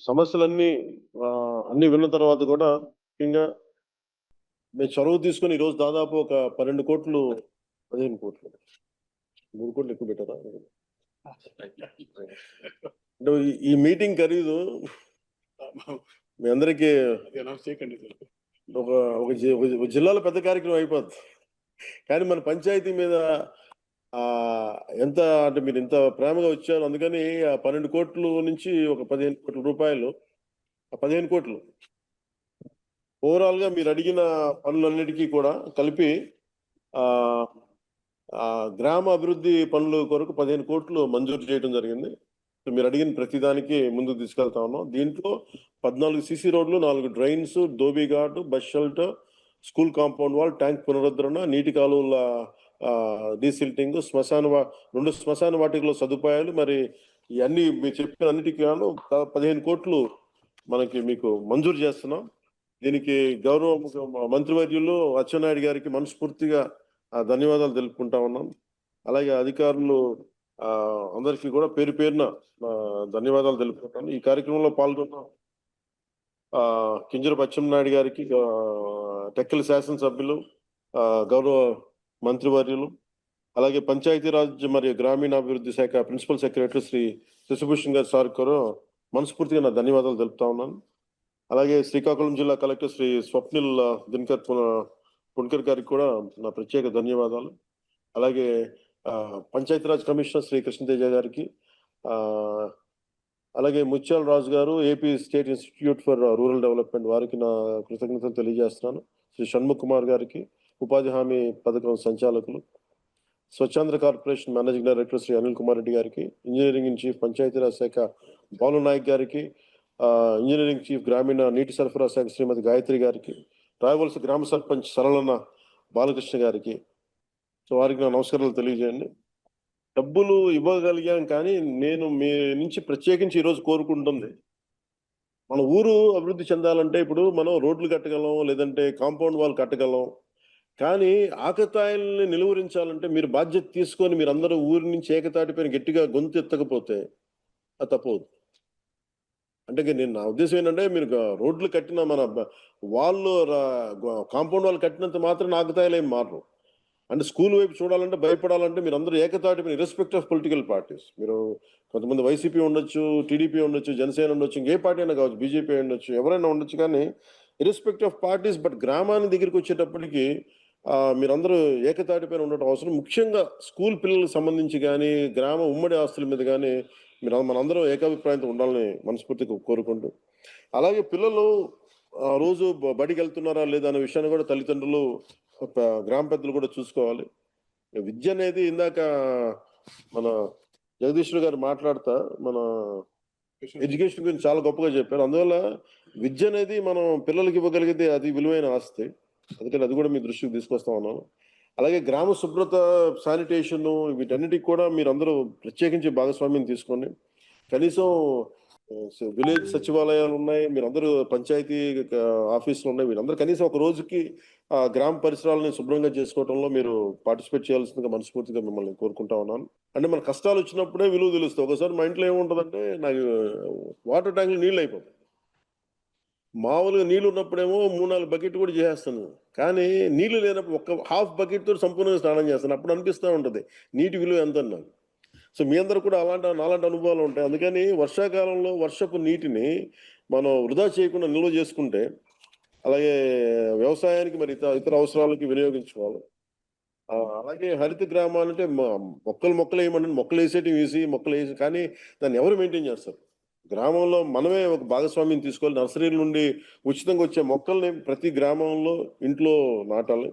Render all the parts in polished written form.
సమస్యలన్నీ అన్నీ విన్న తర్వాత కూడా ముఖ్యంగా మేము చొరవ తీసుకొని ఈరోజు దాదాపు ఒక 12 కోట్లు 15 కోట్లు 3 కోట్లు ఎక్కువ పెట్టారా? అంటే ఈ మీటింగ్ ఖరీదు మీ అందరికీ ఒక ఒక జిల్లాలో పెద్ద కార్యక్రమం అయిపోద్ది. కానీ మన పంచాయతీ మీద ఎంత అంటే మీరు ఇంత ప్రేమగా వచ్చారు, అందుకని ఆ 12 కోట్లు నుంచి ఒక 15 కోట్ల రూపాయలు, ఆ 15 కోట్లు ఓవరాల్ గా మీరు అడిగిన పనులన్నిటికీ కూడా కలిపి ఆ గ్రామ అభివృద్ధి పనుల కొరకు 15 కోట్లు మంజూరు చేయడం జరిగింది. మీరు అడిగిన ప్రతిదానికి ముందుకు తీసుకెళ్తా ఉన్నాం. దీంట్లో 14 సిసి రోడ్లు, 4 drains, dhobi ghat, bus shelter, school compound wall, tank పునరుద్ధరణ, నీటి కాలువల డీసిల్టింగ్, 2 శ్మశాన వాటికలో సదుపాయాలు, మరి ఇవన్నీ మీరు చెప్పిన అన్నిటికీ 15 కోట్లు మనకి మీకు మంజూరు చేస్తున్నాం. దీనికి గౌరవ మంత్రివర్యులు అచ్చెన్నాయుడు గారికి మనస్ఫూర్తిగా ధన్యవాదాలు తెలుపుకుంటా ఉన్నాం. అలాగే అధికారులు అందరికీ కూడా పేరు పేరున ధన్యవాదాలు తెలుపుకుంటాను. ఈ కార్యక్రమంలో పాల్గొన్న కింజరపు అచ్చెన్నాయుడు గారికి, టెక్కలి శాసనసభ్యులు, గౌరవ మంత్రివర్యులు, అలాగే పంచాయతీరాజ్ మరియు గ్రామీణాభివృద్ధి శాఖ ప్రిన్సిపల్ సెక్రటరీ శ్రీ శశిభూషణ్ గారి సార్ కూడా మనస్ఫూర్తిగా నా ధన్యవాదాలు తెలుపుతా ఉన్నాను. అలాగే శ్రీకాకుళం జిల్లా కలెక్టర్ శ్రీ స్వప్నిల్ దినకర్ పుణ్కర్ గారికి కూడా నా ప్రత్యేక ధన్యవాదాలు. అలాగే పంచాయతీరాజ్ కమిషనర్ శ్రీ కృష్ణతేజ గారికి, అలాగే ముత్యాల రాజు గారు, AP state institute for rural development, వారికి నా కృతజ్ఞతలు తెలియజేస్తున్నాను. శ్రీ షణ్ముఖ్ కుమార్ గారికి, ఉపాధి హామీ పథకం సంచాలకులు, Swachhandhra corporation managing director Shri Anil Kumar Reddy గారికి, ఇంజనీరింగ్ ఇన్ చీఫ్ పంచాయతీరాజ్ శాఖ బాలు నాయక్ గారికి, ఇంజనీరింగ్ చీఫ్ గ్రామీణ నీటి సరఫరా శాఖ శ్రీమతి గాయత్రి గారికి, రాయవలస గ్రామ సర్పంచ్ సరళన బాలకృష్ణ గారికి, సో వారికి నా నమస్కారాలు తెలియజేయండి. డబ్బులు ఇవ్వగలిగాం, కానీ నేను మీ నుంచి ప్రత్యేకించి ఈరోజు కోరుకుంటుంది, మన ఊరు అభివృద్ధి చెందాలంటే ఇప్పుడు మనం రోడ్లు కట్టగలం, లేదంటే కాంపౌండ్ వాల్ కట్టగలం, కానీ ఆకతాయిల్ని నిలువరించాలంటే మీరు బాధ్యత తీసుకొని మీరందరూ ఊరి నుంచి ఏకతాటిపైన గట్టిగా గొంతు ఎత్తకపోతే అది తప్పదు. అంటే నేను నా ఉద్దేశం ఏంటంటే, మీరు రోడ్లు కట్టిన మన వాళ్ళు కాంపౌండ్ వాళ్ళు కట్టినంత మాత్రం ఆకతాయిలు ఏం మారరు. అంటే స్కూల్ వైపు చూడాలంటే, భయపడాలంటే మీరు అందరూ ఏకతాటిపైన ఇర్రెస్పెక్ట్ ఆఫ్ పొలిటికల్ పార్టీస్, మీరు కొంతమంది వైసీపీ ఉండొచ్చు, టీడీపీ ఉండొచ్చు, జనసేన ఉండొచ్చు, ఇంకే పార్టీ అయినా కావచ్చు, బీజేపీ ఉండొచ్చు, ఎవరైనా ఉండొచ్చు, కానీ ఇర్రెస్పెక్ట్ ఆఫ్ పార్టీస్. బట్ గ్రామాన్ని దగ్గరికి వచ్చేటప్పటికి మీరందరూ ఏకతాటిపైన ఉండటం అవసరం. ముఖ్యంగా స్కూల్ పిల్లలకు సంబంధించి కానీ, గ్రామ ఉమ్మడి ఆస్తుల మీద కానీ మనందరం ఏకాభిప్రాయంతో ఉండాలని మనస్ఫూర్తిగా కోరుకుంటూ, అలాగే పిల్లలు రోజు బడికి వెళ్తున్నారా లేదా అనే విషయాన్ని కూడా తల్లిదండ్రులు, గ్రామ పెద్దలు కూడా చూసుకోవాలి. విద్య అనేది ఇందాక మన జగదీశ్వర్ గారు మాట్లాడుతా మన ఎడ్యుకేషన్ గురించి చాలా గొప్పగా చెప్పారు. అందువల్ల విద్య అనేది మనం పిల్లలకి ఇవ్వగలిగితే అది విలువైన ఆస్తి. అందుకని అది కూడా మీ దృష్టికి తీసుకొస్తా ఉన్నాను. అలాగే గ్రామ శుభ్రత, శానిటేషన్, వీటన్నిటికి కూడా మీరు అందరూ ప్రత్యేకించి భాగస్వామ్యం తీసుకోండి. కనీసం విలేజ్ సచివాలయాలు ఉన్నాయి, మీరందరూ పంచాయతీ ఆఫీసులు ఉన్నాయి, వీరందరూ కనీసం ఒక రోజుకి గ్రామ పరిసరాలని శుభ్రంగా చేసుకోవడంలో మీరు పార్టిసిపేట్ చేయాల్సిందిగా మనస్ఫూర్తిగా మిమ్మల్ని కోరుకుంటా ఉన్నాను. అంటే మన కష్టాలు వచ్చినప్పుడే విలువ తెలుస్తుంది. ఒకసారి మా ఇంట్లో ఏముంటుందంటే, నాకు వాటర్ ట్యాంక్లో నీళ్ళు అయిపోతాయి. మామూలుగా నీళ్ళు ఉన్నప్పుడేమో 3-4 బకెట్ కూడా చేసేస్తాను, కానీ నీళ్లు లేనప్పుడు ఒక్క హాఫ్ బకెట్ తో సంపూర్ణంగా స్నానం చేస్తాను. అప్పుడు అనిపిస్తూ ఉంటుంది నీటి విలువ ఎంత నాకు. సో మీ అందరూ కూడా నాలాంటి అనుభవాలు ఉంటాయి. అందుకని వర్షాకాలంలో వర్షపు నీటిని మనం వృధా చేయకుండా నిల్వ చేసుకుంటే, అలాగే వ్యవసాయానికి మరి ఇతర అవసరాలకి వినియోగించుకోవాలి. అలాగే హరిత గ్రామాలంటే మొక్కలు వేయమంటే మొక్కలు వేసేటి వేసి మొక్కలు వేసి, కానీ దాన్ని ఎవరు మెయింటైన్ చేస్తారు? గ్రామంలో మనమే ఒక భాగస్వామ్యం తీసుకోవాలి. నర్సరీల నుండి ఉచితంగా వచ్చే మొక్కల్ని ప్రతి గ్రామంలో ఇంట్లో నాటాలి.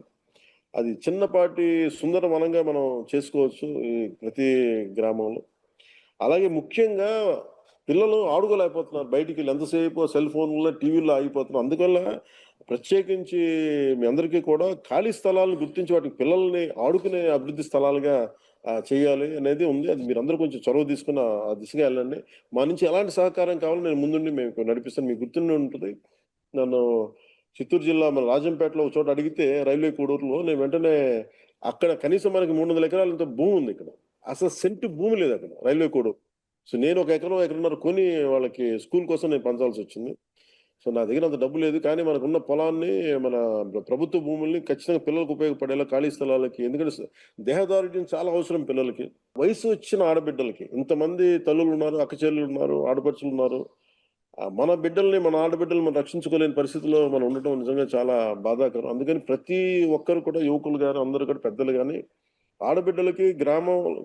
అది చిన్నపాటి సుందర వనంగా మనం చేసుకోవచ్చు ఈ ప్రతి గ్రామంలో. అలాగే ముఖ్యంగా పిల్లలు ఆడుకోలేకపోతున్నారు, బయటికి వెళ్ళి ఎంతసేపు సెల్ ఫోన్లో, టీవీల్లో ఆగిపోతున్నారు. అందువల్ల ప్రత్యేకించి మీ అందరికీ కూడా ఖాళీ స్థలాలను గుర్తించి వాటికి పిల్లల్ని ఆడుకునే అభివృద్ధి స్థలాలుగా చేయాలి అనేది ఉంది. అది మీరందరూ కొంచెం చొరవ తీసుకుని ఆ దిశగా వెళ్ళండి. మా నుంచి ఎలాంటి సహకారం కావాలో నేను ముందుండి మేము నడిపిస్తాను. మీకు గుర్తుండి ఉంటుంది, నన్ను చిత్తూరు జిల్లా మన రాజంపేటలో ఒక చోట అడిగితే, రైల్వే కోడూరులో, నేను వెంటనే అక్కడ కనీసం మనకి 300 ఎకరాలంత భూమి ఉంది. ఇక్కడ అసలు సెంటు భూమి లేదు అక్కడ రైల్వే కోడూరు. సో నేను ఒక ఎకరం, ఎకరన్నర కొని వాళ్ళకి స్కూల్ కోసం నేను పంచాల్సొచ్చింది. సో నా దగ్గర అంత డబ్బు లేదు. కానీ మనకున్న పొలాన్ని మన ప్రభుత్వ భూముల్ని ఖచ్చితంగా పిల్లలకు ఉపయోగపడేలా ఖాళీ స్థలాలకి ఎందుకంటే దేహదారుఢ్యం చాలా అవసరం పిల్లలకి. వయసు వచ్చిన ఆడబిడ్డలకి ఇంతమంది తల్లులున్నారు, అక్క చెల్లెలున్నారు, ఆడపడుచులున్నారు. మన బిడ్డల్ని, మన ఆడబిడ్డల్ని మనం రక్షించుకోలేని పరిస్థితిలో మనం ఉండటం నిజంగా చాలా బాధాకరం. అందుకని ప్రతి ఒక్కరు కూడా యువకులు గాని, అందరూ కూడా పెద్దలు గాని, ఆడబిడ్డలకి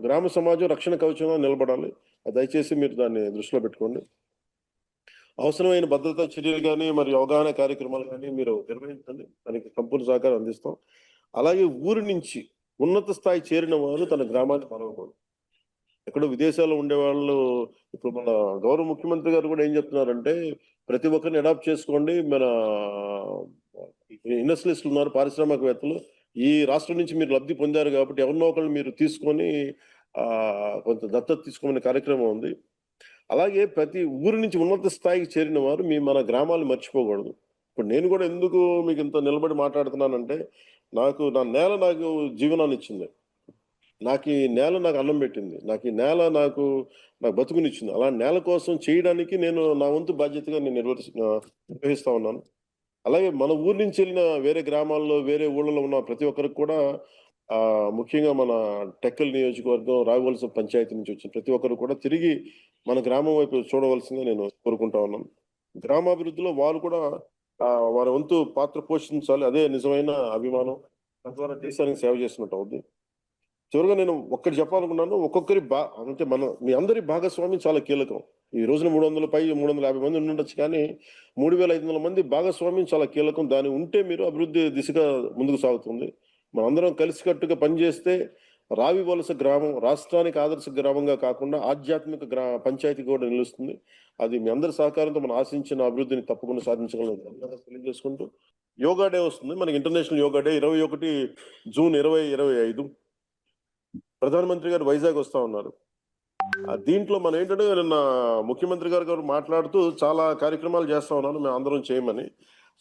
గ్రామ సమాజం రక్షణ కవచంగా నిలబడాలి. దయచేసి మీరు దాన్ని దృష్టిలో పెట్టుకోండి. అవసరమైన భద్రతా చర్యలు గాని, మరియు అవగాహన కార్యక్రమాలు గాని మీరు నిర్వహించండి. దానికి సంపూర్ణ సహకారం అందిస్తాం. అలాగే ఊరి నుంచి ఉన్నత స్థాయి చేరిన వారు తన గ్రామాన్ని మరవకూడదు. ఎక్కడో విదేశాల్లో ఉండేవాళ్ళు ఇప్పుడు మన గౌరవ ముఖ్యమంత్రి గారు కూడా ఏం చెప్తున్నారంటే, ప్రతి ఒక్కరిని అడాప్ట్ చేసుకోండి. మన ఇండస్ట్రియలిస్టులు ఉన్నారు, పారిశ్రామికవేత్తలు. ఈ రాష్ట్రం నుంచి మీరు లబ్ధి పొందారు కాబట్టి ఎవరినో ఒకళ్ళని మీరు తీసుకొని కొంత దత్తత తీసుకోమనే కార్యక్రమం ఉంది. అలాగే ప్రతి ఊరి నుంచి ఉన్నత స్థాయికి చేరిన వారు మన గ్రామాలను మర్చిపోకూడదు. ఇప్పుడు నేను కూడా ఎందుకు మీకు ఇంత నిలబడి మాట్లాడుతున్నానంటే, నా నేల నాకు జీవనాన్ని ఇచ్చింది. ఈ నేల నాకు అన్నం పెట్టింది. ఈ నేల నాకు బతుకునిచ్చింది. అలా నేల కోసం చేయడానికి నేను నా వంతు బాధ్యతగా నేను నిర్వహిస్తా ఉన్నాను. అలాగే మన ఊరు నుంచి వెళ్ళిన వేరే గ్రామాల్లో, వేరే ఊళ్ళలో ఉన్న ప్రతి ఒక్కరికి కూడా ముఖ్యంగా మన టెక్కల్ నియోజకవర్గం, రావివలస పంచాయతీ నుంచి వచ్చిన ప్రతి ఒక్కరు కూడా తిరిగి మన గ్రామం వైపు చూడవలసిందిగా నేను కోరుకుంటా ఉన్నాను. గ్రామాభివృద్ధిలో వారు కూడా వారి వంతు పాత్ర పోషించాలి. అదే నిజమైన అభిమానం. తద్వారా దేశానికి సేవ చేసినట్టు అవుద్ది. చివరగా నేను ఒక్కటి చెప్పాలనుకున్నాను. ఒక్కొక్కరి అంటే మీ అందరి భాగస్వామ్యం చాలా కీలకం. ఈ రోజున 350 మంది ఉండుండొచ్చు కానీ 3500 మంది భాగస్వామ్యం చాలా కీలకం. దాని ఉంటే మీరు అభివృద్ధి దిశగా ముందుకు సాగుతుంది. మనందరం కలిసికట్టుగా పనిచేస్తే రావివలస గ్రామం రాష్ట్రానికి ఆదర్శ గ్రామంగా కాకుండా ఆధ్యాత్మిక పంచాయతీ కూడా నిలుస్తుంది. అది మీ అందరి సహకారంతో మనం ఆశించిన అభివృద్ధిని తప్పకుండా సాధించగలం తెలియజేసుకుంటూ, యోగా డే వస్తుంది. మనకి ఇంటర్నేషనల్ యోగా డే 21 జూన్ 2025 ప్రధానమంత్రి గారు వైజాగ్ వస్తా ఉన్నారు. దీంట్లో మనం ఏంటంటే నిన్న ముఖ్యమంత్రి గారు మాట్లాడుతూ చాలా కార్యక్రమాలు చేస్తా ఉన్నారు మేము అందరం చేయమని.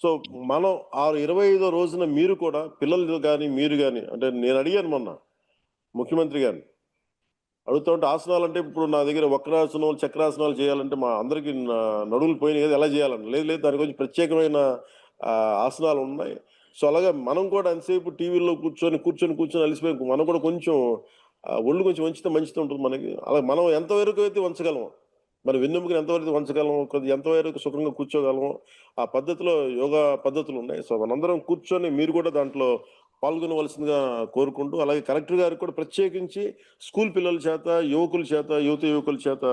సో మనం 25వ రోజున మీరు కూడా పిల్లలు కానీ మీరు కానీ అంటే నేను అడిగాను మొన్న ముఖ్యమంత్రి గారిని అడుగుతూ ఉంటే ఆసనాలు అంటే ఇప్పుడు నా దగ్గర వక్రాసనం చక్రాసనాలు చేయాలంటే మా అందరికి నడువులు పోయినాయి కదా ఎలా చేయాలని లేదు దాని గురించి ప్రత్యేకమైన ఆసనాలు ఉన్నాయి. సో అలాగే మనం కూడా ఎంతసేపు టీవీలో కూర్చొని అలసిపోయి మనం కూడా కొంచెం ఒళ్ళు కొంచెం వంచితే మంచిగా ఉంటుంది మనకి. అలాగే మనం ఎంతవరకు అయితే వంచగలము, మన వెన్నెముకను ఎంతవరకు వంచగలము, ఎంతవరకు సుఖంగా కూర్చోగలము ఆ పద్ధతిలో యోగా పద్ధతులు ఉన్నాయి. సో మనందరం కూర్చొని మీరు కూడా దాంట్లో పాల్గొనవలసిందిగా కోరుకుంటూ, అలాగే కలెక్టర్ గారికి కూడా ప్రత్యేకించి స్కూల్ పిల్లల చేత, యువకుల చేత, యువకుల చేత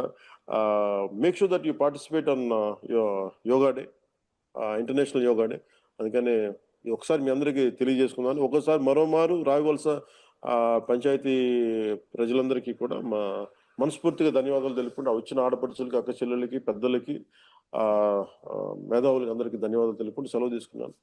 make sure that you participate on yoga day, international yoga day. అందుకని ఒకసారి మీ అందరికీ తెలియజేసుకున్నాను. ఒక్కోసారి మరోమారు రావివలస పంచాయతీ ప్రజలందరికీ కూడా మనస్ఫూర్తిగా ధన్యవాదాలు తెలుపుకుంటూ వచ్చిన ఆడపడుచులకి, అక్క చెల్లెలకి, పెద్దలకి, మేధావులకి అందరికీ ధన్యవాదాలు తెలుపుకుంటూ సెలవు తీసుకున్నాను.